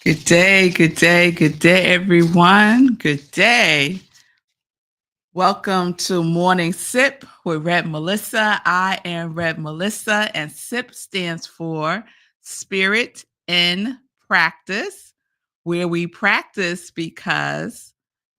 Good day, good day, good day, everyone. Good day. Welcome to Morning Sip with Rev Melissa. I am Rev Melissa, and SIP stands for Spirit in Practice, where we practice because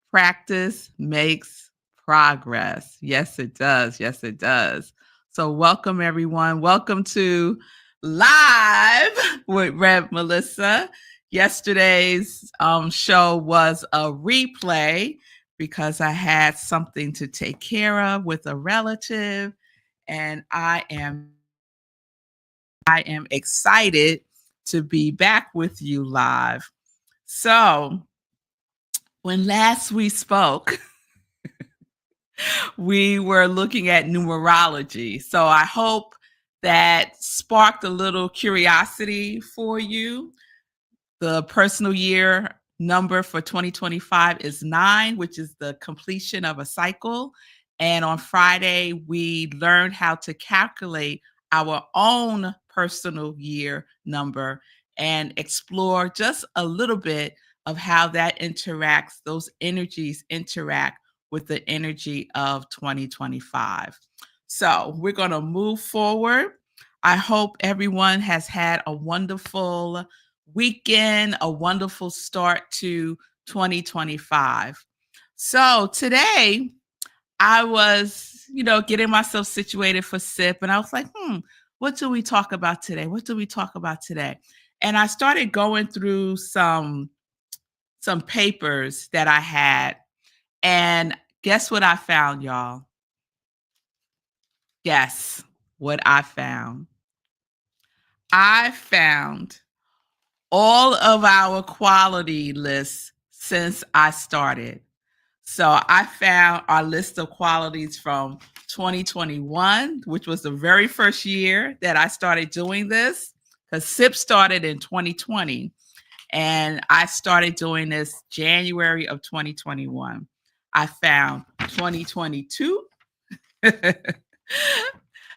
practice makes progress. Yes, it does. Yes, it does. So, welcome, everyone. Welcome to Live with Rev Melissa. Yesterday's show was a replay because I had something to take care of with a relative, and I am excited to be back with you live. So, when last we spoke, we were looking at numerology. So I hope that sparked a little curiosity for you. The personal year number for 2025 is 9, which is the completion of a cycle. And on Friday, we learned how to calculate our own personal year number and explore just a little bit of how that interacts, those energies interact with the energy of 2025. So we're going to move forward. I hope everyone has had a wonderful weekend, a wonderful start to 2025. So today I was, getting myself situated for SIP, and I was like, what do we talk about today? What do we talk about today? And I started going through some papers that I had, and guess what I found, y'all? Guess what I found? I found all of our quality lists since I started. So I found our list of qualities from 2021, which was the very first year that I started doing this, because SIP started in 2020. And I started doing this January of 2021. I found 2022,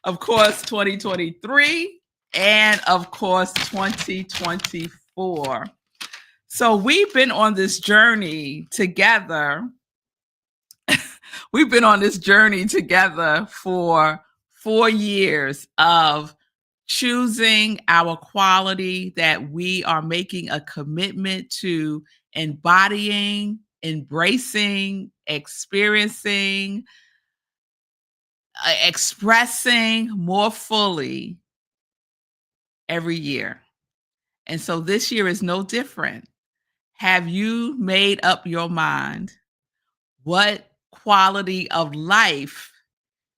of course, 2023, and of course, 2024. So we've been on this journey together. We've been on this journey together for 4 years of choosing our quality that we are making a commitment to embodying, embracing, experiencing, expressing more fully every year. And so this year is no different. Have you made up your mind what quality of life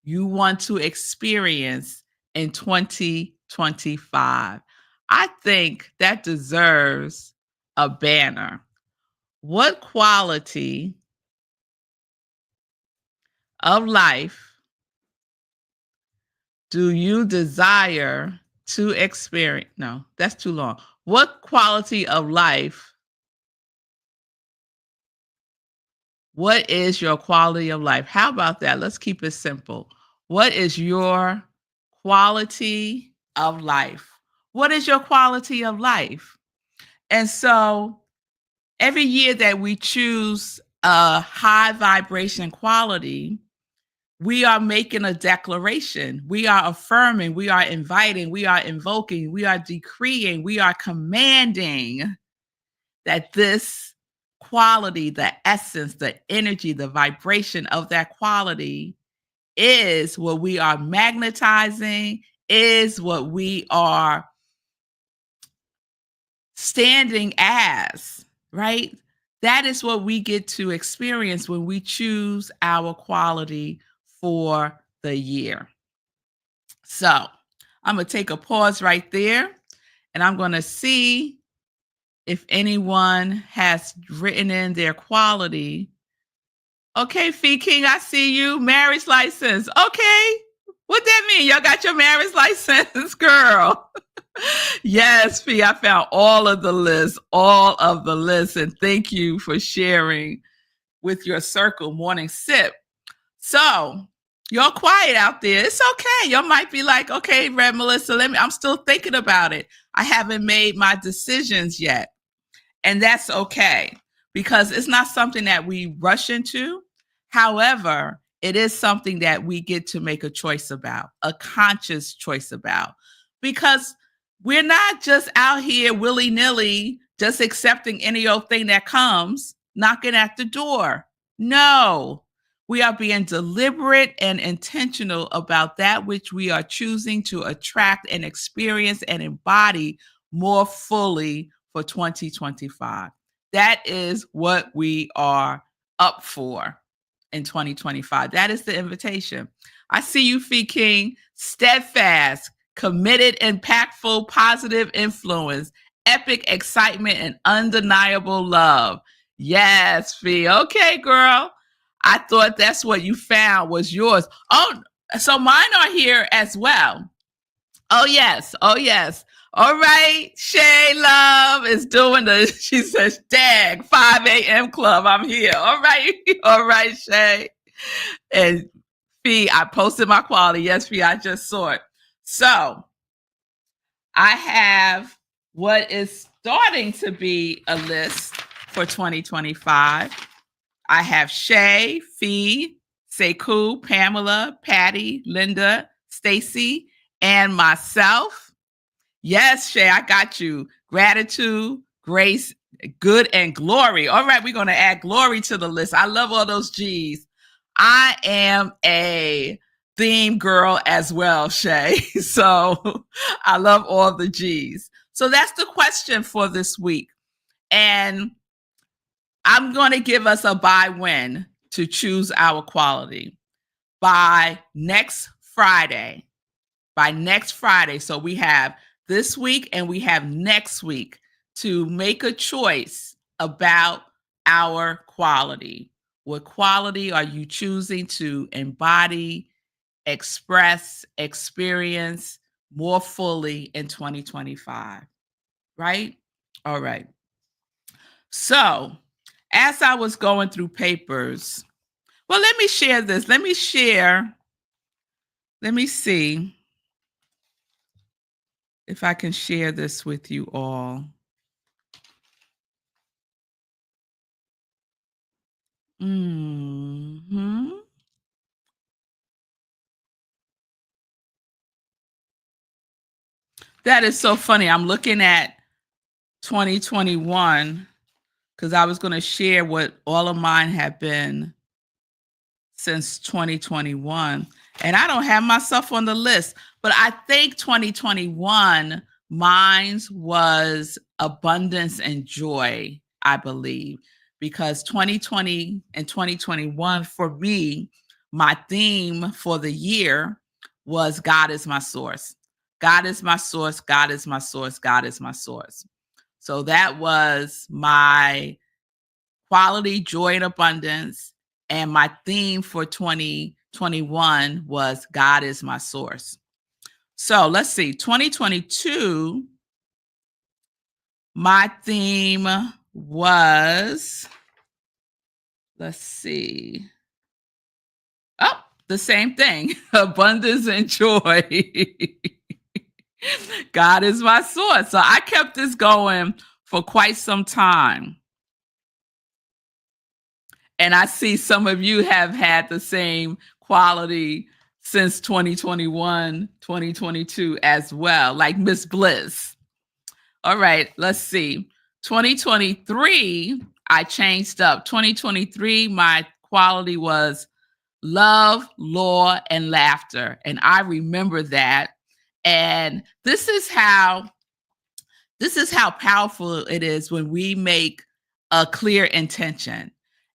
you want to experience in 2025? I think that deserves a banner. What quality of life do you desire to experience? No, that's too long. What quality of life? What is your quality of life? How about that? Let's keep it simple. What is your quality of life? What is your quality of life? And so every year that we choose a high vibration quality, we are making a declaration. We are affirming, we are inviting, we are invoking, we are decreeing, we are commanding that this quality, the essence, the energy, the vibration of that quality is what we are magnetizing, is what we are standing as, right? That is what we get to experience when we choose our quality for the year. So I'm going to take a pause right there, and I'm going to see if anyone has written in their quality. Okay, Fee King, I see you. Marriage license. Okay. What that mean? Y'all got your marriage license, girl? Yes, Fee, I found all of the lists, and thank you for sharing with your circle morning sip. So y'all quiet out there. It's okay. Y'all might be like, okay, Rev Melissa, I'm still thinking about it. I haven't made my decisions yet. And that's okay because it's not something that we rush into. However, it is something that we get to make a choice about, a conscious choice about, because we're not just out here willy nilly, just accepting any old thing that comes knocking at the door. No, we are being deliberate and intentional about that which we are choosing to attract and experience and embody more fully for 2025. That is what we are up for in 2025. That is the invitation. I see you, Fee King, steadfast, committed, impactful, positive influence, epic excitement, and undeniable love. Yes, Fee. Okay, girl. I thought that's what you found was yours. Oh, so mine are here as well. Oh, yes. Oh, yes. All right. Shay Love is doing she says, dag, 5 a.m. club. I'm here. All right. All right, Shay. And Fee, I posted my quality. Yes, Fee, I just saw it. So I have what is starting to be a list for 2025. I have Shay, Fee, Sekou, Pamela, Patty, Linda, Stacy, and myself. Yes, Shay, I got you. Gratitude, grace, good, and glory. All right, we're going to add glory to the list. I love all those G's. I am a theme girl as well, Shay. So I love all the G's. So that's the question for this week. And I'm going to give us a by-win to choose our quality by next Friday. By next Friday. So we have this week and we have next week to make a choice about our quality. What quality are you choosing to embody, express, experience more fully in 2025? Right? All right. So, as I was going through papers, well, let me share this. Let me see if I can share this with you all. Mm-hmm. That is so funny. I'm looking at 2021 because I was going to share what all of mine have been since 2021. And I don't have myself on the list, but I think 2021, mine was abundance and joy, I believe, because 2020 and 2021 for me, my theme for the year was God is my source. God is my source. God is my source. God is my source. So that was my quality, joy, and abundance. And my theme for 2021 was God is my source. So let's see, 2022, my theme was, let's see, the same thing, abundance and joy. God is my source. So I kept this going for quite some time. And I see some of you have had the same quality since 2021, 2022 as well, like Miss Bliss. All right, let's see. 2023, I changed up. 2023, my quality was love, law, and laughter. And I remember that. And this is how powerful it is when we make a clear intention.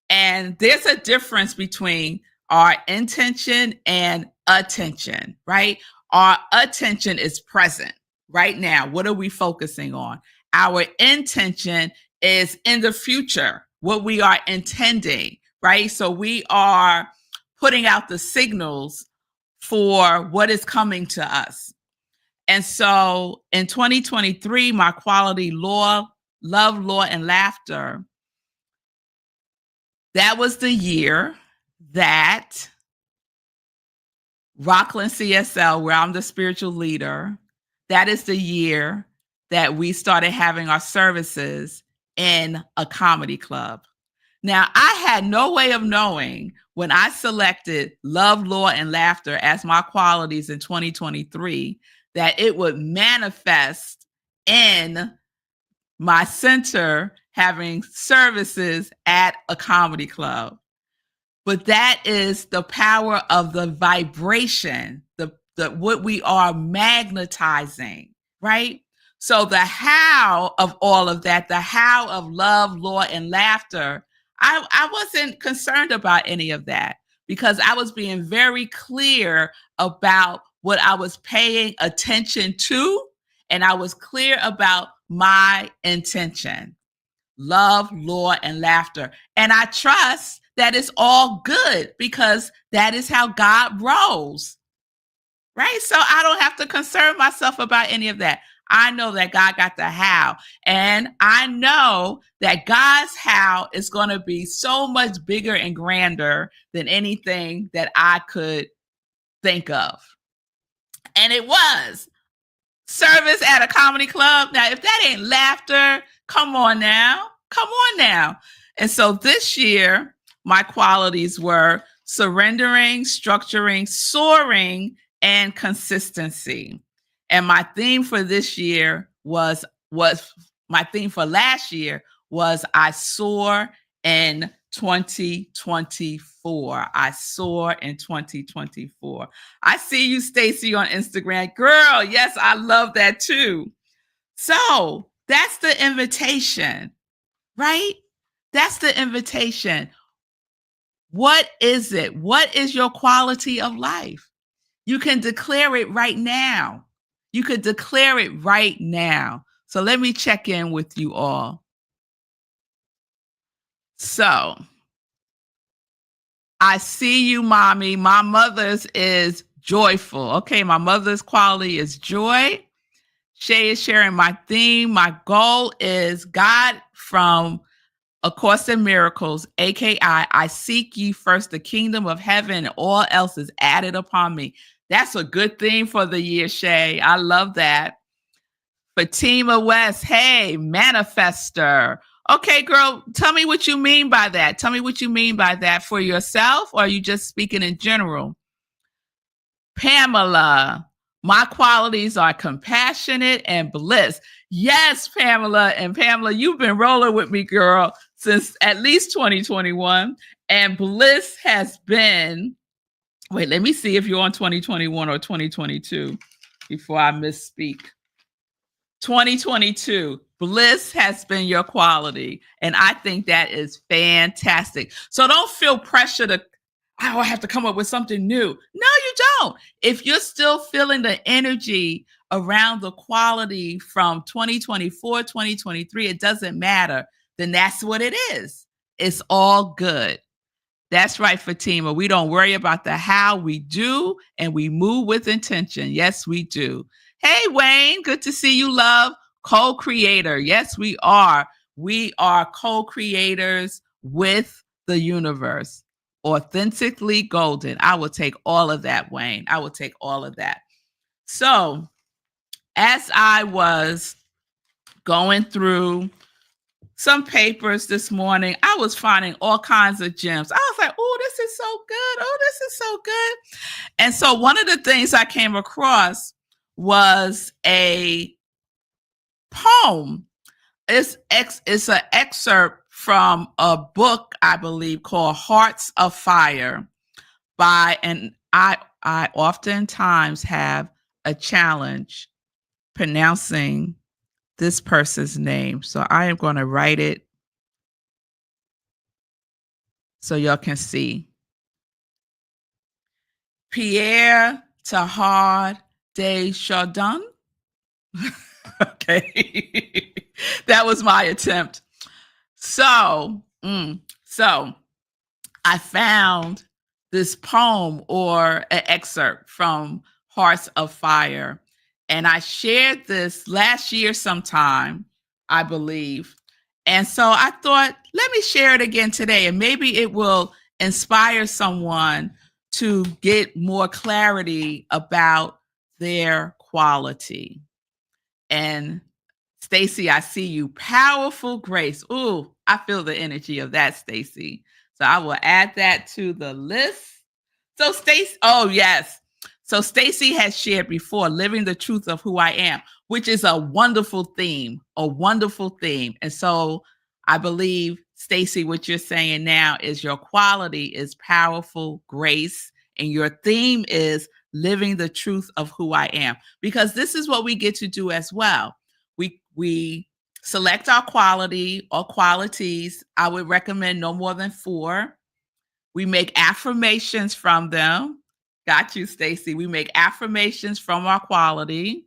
And there's a difference between our intention and attention, right? Our attention is present right now. What are we focusing on? Our intention is in the future, what we are intending, right? So we are putting out the signals for what is coming to us. And so in 2023, my quality love, law, and laughter, that was the year that Rockland CSL, where I'm the spiritual leader, that is the year that we started having our services in a comedy club. Now, I had no way of knowing when I selected love, law, and laughter as my qualities in 2023 that it would manifest in my center having services at a comedy club. But that is the power of the vibration, the what we are magnetizing, right? So the how of all of that, the how of love, law, and laughter, I wasn't concerned about any of that because I was being very clear about what I was paying attention to, and I was clear about my intention. Love, law, and laughter. And I trust that it's all good because that is how God rolls, right? So I don't have to concern myself about any of that. I know that God got the how. And I know that God's how is going to be so much bigger and grander than anything that I could think of. And it was. Service at a comedy club. Now, if that ain't laughter, come on now. Come on now. And so this year, my qualities were surrendering, structuring, soaring, and consistency. And my theme for this year was my theme for last year was I soar in 2024. I soar in 2024. I see you, Stacy, on Instagram. Girl, yes, I love that too. So that's the invitation, right? That's the invitation. What is it? What is your quality of life? You can declare it right now. You could declare it right now. So let me check in with you all. So I see you, mommy. My mother's is joyful. Okay, my mother's quality is joy. Shay is sharing my theme. My goal is God from A Course in Miracles, aka I seek ye first the kingdom of heaven, and all else is added upon me. That's a good theme for the year, Shay. I love that. Fatima West, hey, manifester. Okay, girl, tell me what you mean by that. Tell me what you mean by that for yourself, or are you just speaking in general? Pamela, my qualities are compassionate and bliss. Yes, Pamela. And Pamela, you've been rolling with me, girl, since at least 2021. And bliss has been, wait, let me see if you're on 2021 or 2022 before I misspeak. 2022, bliss has been your quality. And I think that is fantastic. So don't feel pressure to, I have to come up with something new. No, you don't. If you're still feeling the energy around the quality from 2024, 2023, it doesn't matter. Then that's what it is. It's all good. That's right, Fatima. We don't worry about the how, we do, and we move with intention. Yes, we do. Hey, Wayne, good to see you, love. Co-creator. Yes, we are. We are co-creators with the universe. Authentically golden. I will take all of that, Wayne. I will take all of that. So, as I was going through some papers this morning, I was finding all kinds of gems. I was like, oh, this is so good. Oh, this is so good. And so one of the things I came across was a poem. It's an excerpt from a book, I believe, called Hearts of Fire and I oftentimes have a challenge pronouncing this person's name. So I am going to write it so y'all can see. Pierre Teilhard de Chardin. Okay. That was my attempt. So I found this poem or an excerpt from Hearts of Fire. And I shared this last year sometime, I believe. And so I thought, let me share it again today, and maybe it will inspire someone to get more clarity about their quality. And Stacy, I see you. Powerful grace. Ooh, I feel the energy of that, Stacy. So I will add that to the list. So Stacy, oh yes. So Stacy has shared before, living the truth of who I am, which is a wonderful theme, a wonderful theme. And so I believe, Stacy, what you're saying now is your quality is powerful grace, and your theme is living the truth of who I am. Because this is what we get to do as well. We select our quality or qualities. I would recommend no more than 4. We make affirmations from them. Got you, Stacy. We make affirmations from our quality.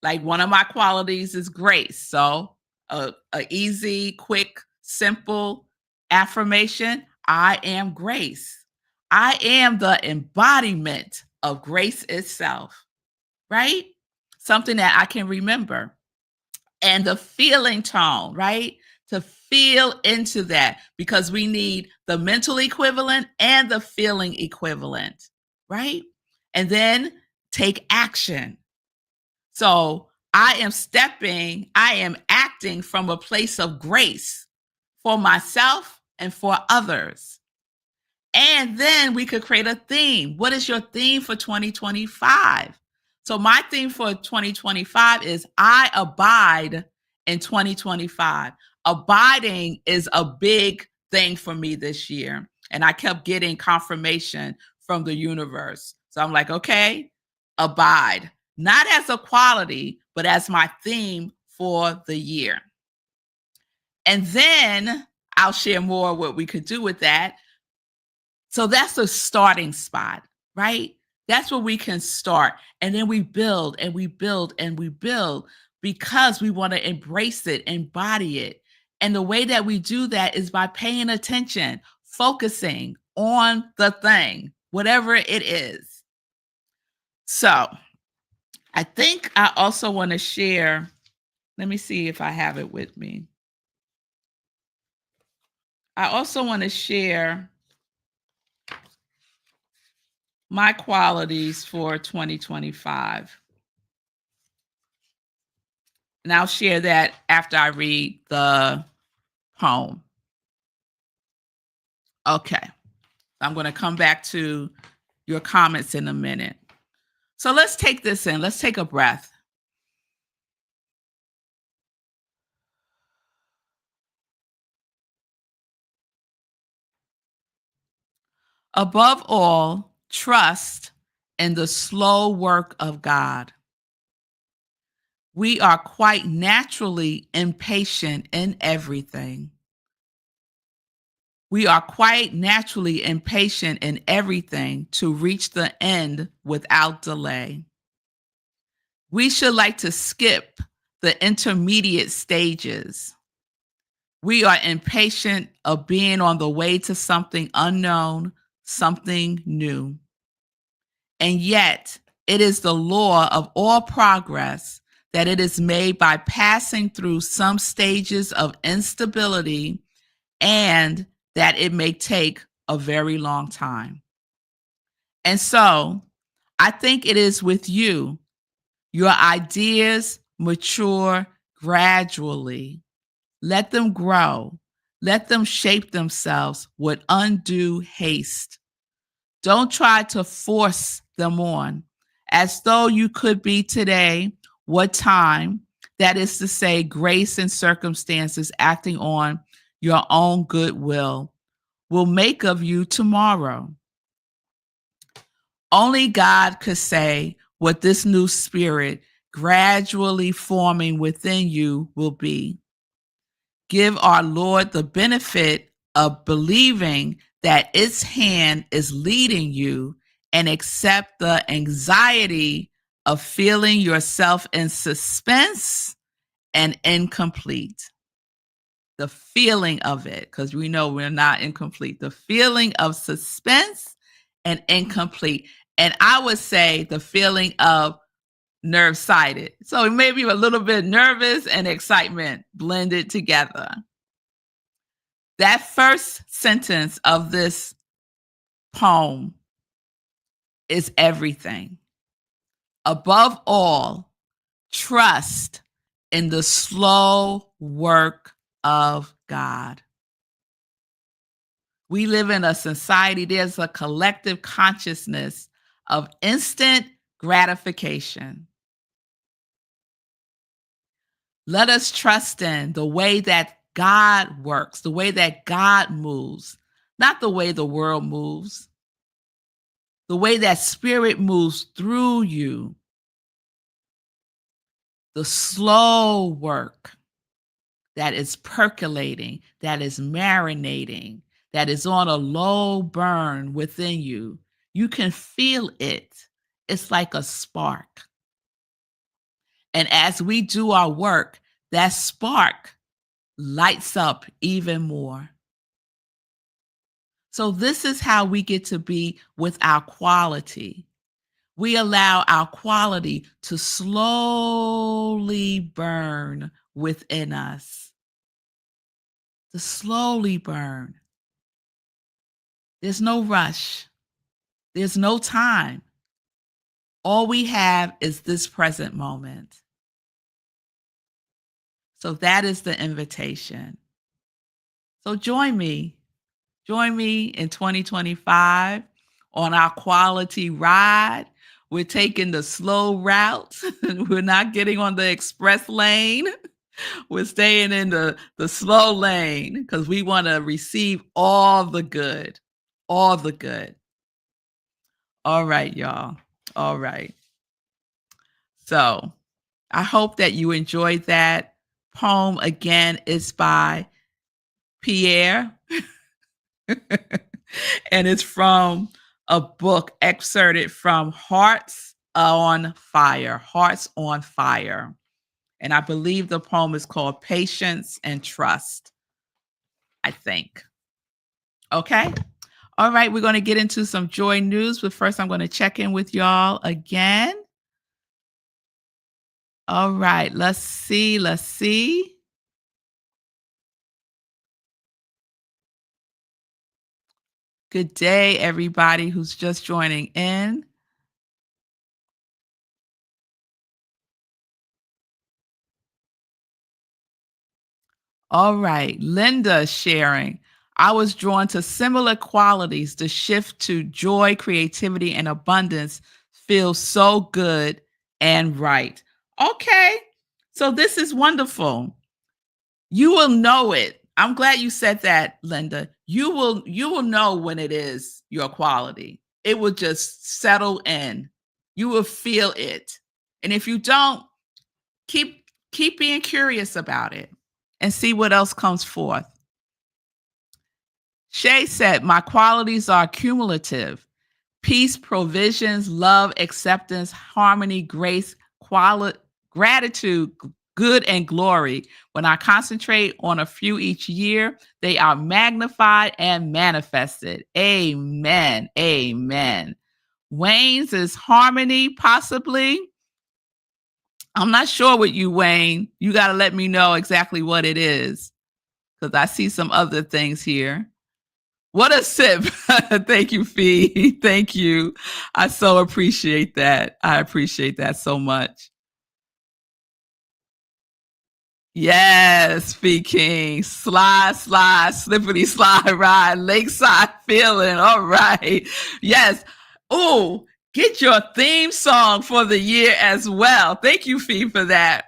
Like one of my qualities is grace. So a easy, quick, simple affirmation. I am grace. I am the embodiment of grace itself, right? Something that I can remember. And the feeling tone, right? To feel into that, because we need the mental equivalent and the feeling equivalent, right? And then take action. So I am acting from a place of grace for myself and for others. And then we could create a theme. What is your theme for 2025? So my theme for 2025 is I abide in 2025. Abiding is a big thing for me this year. And I kept getting confirmation from the universe. So I'm like, okay, abide, not as a quality, but as my theme for the year. And then I'll share more what we could do with that. So that's a starting spot, right? That's where we can start. And then we build and we build and we build, because we want to embrace it, embody it. And the way that we do that is by paying attention, focusing on the thing, whatever it is. So I think I also want to share, let me see if I have it with me. I also want to share my qualities for 2025. And I'll share that after I read the poem. Okay. I'm going to come back to your comments in a minute. So let's take this in. Let's take a breath. Above all, trust in the slow work of God. We are quite naturally impatient in everything. We are quite naturally impatient in everything to reach the end without delay. We should like to skip the intermediate stages. We are impatient of being on the way to something unknown, something new. And yet, it is the law of all progress that it is made by passing through some stages of instability, and that it may take a very long time. And so I think it is with you. Your ideas mature gradually. Let them grow. Let them shape themselves with undue haste. Don't try to force them on as though you could be today what time, that is to say, grace and circumstances acting on your own goodwill, will make of you tomorrow. Only God could say what this new spirit gradually forming within you will be. Give our Lord the benefit of believing that its hand is leading you, and accept the anxiety of feeling yourself in suspense and incomplete. The feeling of it, because we know we're not incomplete. The feeling of suspense and incomplete. And I would say the feeling of nerve-sighted. So maybe a little bit nervous and excitement blended together. That first sentence of this poem is everything. Above all, trust in the slow work of God. We live in a society, there's a collective consciousness of instant gratification. Let us trust in the way that God works, the way that God moves, not the way the world moves, the way that spirit moves through you, the slow work that is percolating, that is marinating, that is on a low burn within you. You can feel it. It's like a spark. And as we do our work, that spark lights up even more. So, this is how we get to be with our quality. We allow our quality to slowly burn within us, to slowly burn. There's no rush, there's no time. All we have is this present moment. So, that is the invitation. So, join me. Join me in 2025 on our quality ride. We're taking the slow route. We're not getting on the express lane. We're staying in the slow lane because we want to receive all the good. All the good. All right, y'all. All right. So I hope that you enjoyed that poem. Again, it's by Pierre. And it's from a book excerpted from Hearts on Fire. Hearts on Fire. And I believe the poem is called Patience and Trust, I think. Okay. All right. We're going to get into some joy news, but first I'm going to check in with y'all again. All right. Let's see. Let's see. Good day, everybody who's just joining in. All right. Linda sharing. I was drawn to similar qualities. The shift to joy, creativity, and abundance feels so good and right. Okay. So this is wonderful. You will know it. I'm glad you said that, Linda. You will know when it is your quality. It will just settle in. You will feel it. And if you don't, keep being curious about it and see what else comes forth. Shay said, my qualities are cumulative. Peace, provisions, love, acceptance, harmony, grace, gratitude, good, and glory. When I concentrate on a few each year, they are magnified and manifested. Amen. Amen. Wayne's is harmony, possibly. I'm not sure with you, Wayne. You got to let me know exactly what it is because I see some other things here. What a sip. Thank you, Fee. Thank you. I so appreciate that. I appreciate that so much. Yes, Fee King. Slide, slippity slide ride, lakeside feeling. All right. Yes. Oh, get your theme song for the year as well. Thank you, Fee, for that.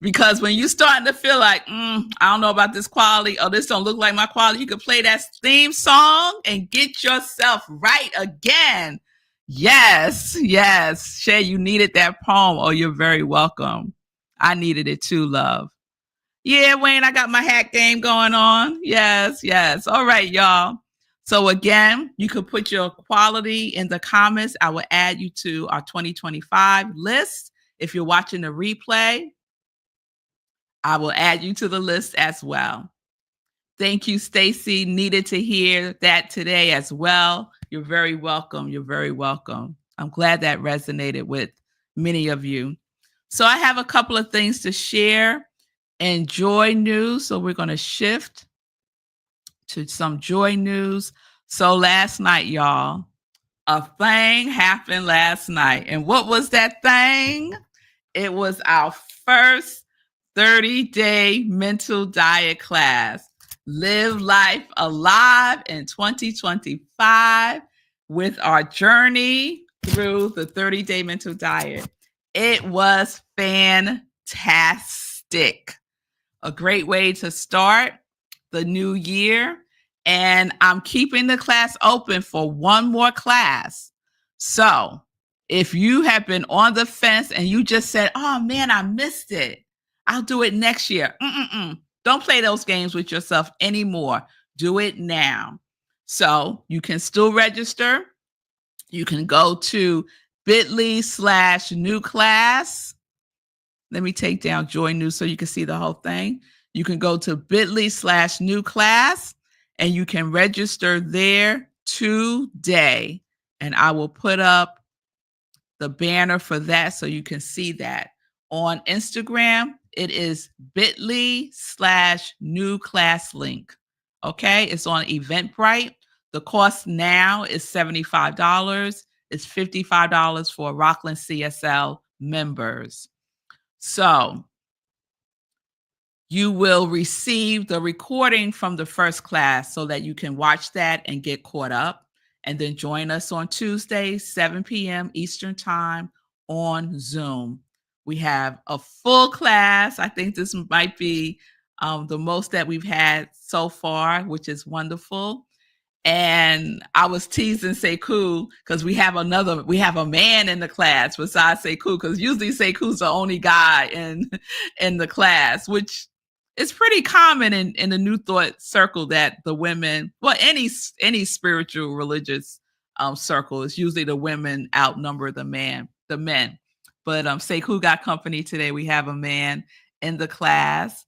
Because when you starting to feel like, I don't know about this quality, or this don't look like my quality, you can play that theme song and get yourself right again. Yes, yes. Shay, you needed that poem. Oh, you're very welcome. I needed it too, love. Yeah, Wayne, I got my hat game going on. Yes, yes. All right, y'all. So again, you could put your quality in the comments. I will add you to our 2025 list. If you're watching the replay, I will add you to the list as well. Thank you, Stacy. Needed to hear that today as well. You're very welcome. You're very welcome. I'm glad that resonated with many of you. So I have a couple of things to share and joy news. So we're going to shift to some joy news. So last night, y'all, a thing happened last night. And what was that thing? It was our first 30-day mental diet class. Live life alive in 2025 with our journey through the 30-day mental diet. It was fantastic. A great way to start the new year. And I'm keeping the class open for one more class. So if you have been on the fence and you just said, oh man, I missed it, I'll do it next year. Don't play those games with yourself anymore. Do it now. So you can still register. You can go to bit.ly/new class. Let me take down Joy News so you can see the whole thing. You can go to bit.ly/new class and you can register there today. And I will put up the banner for that so you can see that. On Instagram, it is bit.ly/new class link. Okay, it's on Eventbrite. The cost now is $75. It's $55 for Rockland CSL members. So you will receive the recording from the first class so that you can watch that and get caught up. And then join us on Tuesday, 7 p.m. Eastern Time on Zoom. We have a full class. I think this might be the most that we've had so far, which is wonderful. And I was teasing Sekou because we have a man in the class besides Sekou, because usually Sekou's the only guy in the class, which is pretty common in the New Thought circle, that the women, well, any spiritual religious circle, is usually the women outnumber the men. But Sekou got company today. We have a man in the class,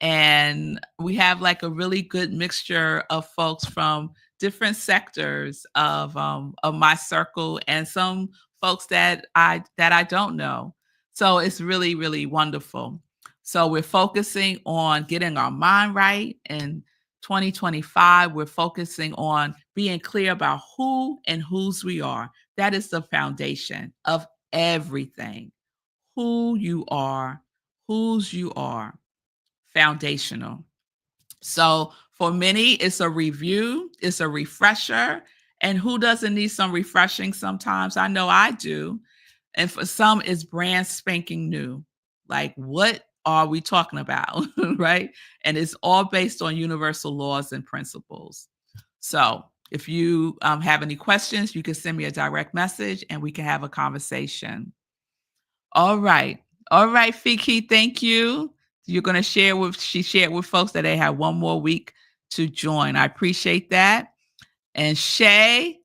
and we have like a really good mixture of folks from different sectors of my circle, and some folks that I don't know. So it's really, really wonderful. So we're focusing on getting our mind right. In 2025, we're focusing on being clear about who and whose we are. That is the foundation of everything. Who you are, whose you are, foundational. So for many, it's a review, it's a refresher. And who doesn't need some refreshing sometimes? I know I do. And for some, it's brand spanking new. Like, what are we talking about? Right? And it's all based on universal laws and principles. So if you have any questions, you can send me a direct message and we can have a conversation. All right. All right, Fiki, thank you. You're going to she shared with folks that they have one more week to join. I appreciate that. And Shay,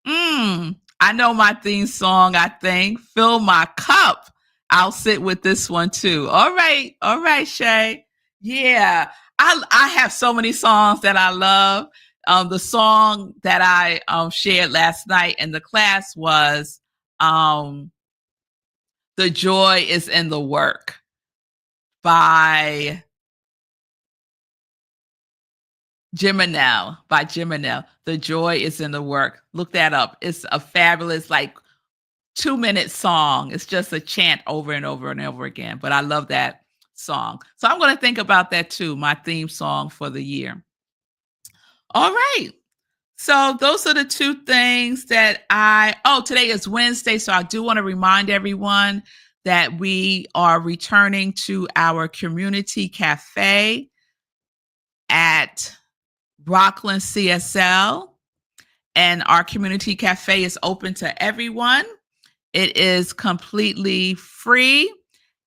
I know my theme song, I think. Fill My Cup. I'll sit with this one too. All right, Shay. Yeah, I have so many songs that I love. The song that I shared last night in the class was The Joy is in the Work by Jiminell. The Joy is in the Work. Look that up. It's a fabulous, like, 2-minute song. It's just a chant over and over and over again. But I love that song. So I'm going to think about that too, my theme song for the year. All right. So those are the two things that today is Wednesday. So I do want to remind everyone that we are returning to our community cafe at Rockland CSL. And our community cafe is open to everyone. It is completely free.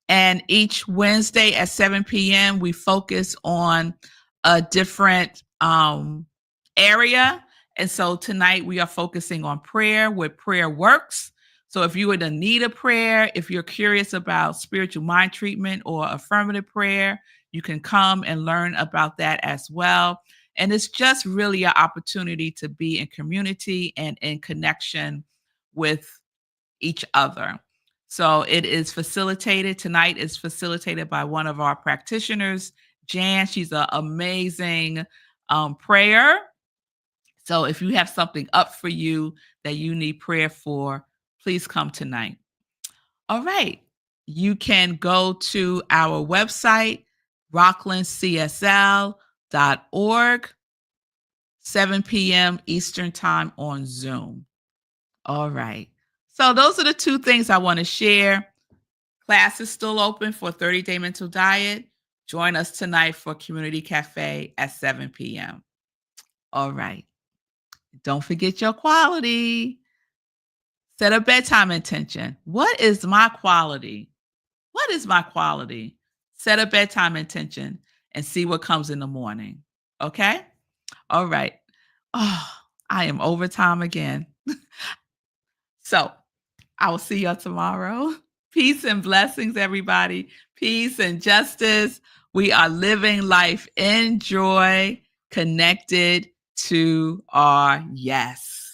And each Wednesday at 7 p.m., we focus on a different area. And so tonight we are focusing on prayer, with Prayer Works. So if you are in need of prayer, if you're curious about spiritual mind treatment or affirmative prayer, you can come and learn about that as well. And it's just really an opportunity to be in community and in connection with each other. So it is facilitated. Tonight is facilitated by one of our practitioners, Jan. She's an amazing prayer. So if you have something up for you that you need prayer for, please come tonight. All right. you can go to our website, rocklandcsl.org, 7 p.m. Eastern Time on Zoom. All right. So those are the two things I want to share. Class is still open for 30-day mental diet. Join us tonight for Community Cafe at 7 p.m. All right. Don't forget your quality. Set a bedtime intention. What is my quality? What is my quality? Set a bedtime intention and see what comes in the morning. Okay? All right. Oh, I am overtime again. So I will see y'all tomorrow. Peace and blessings, everybody. Peace and justice. We are living life in joy, connected to our yes.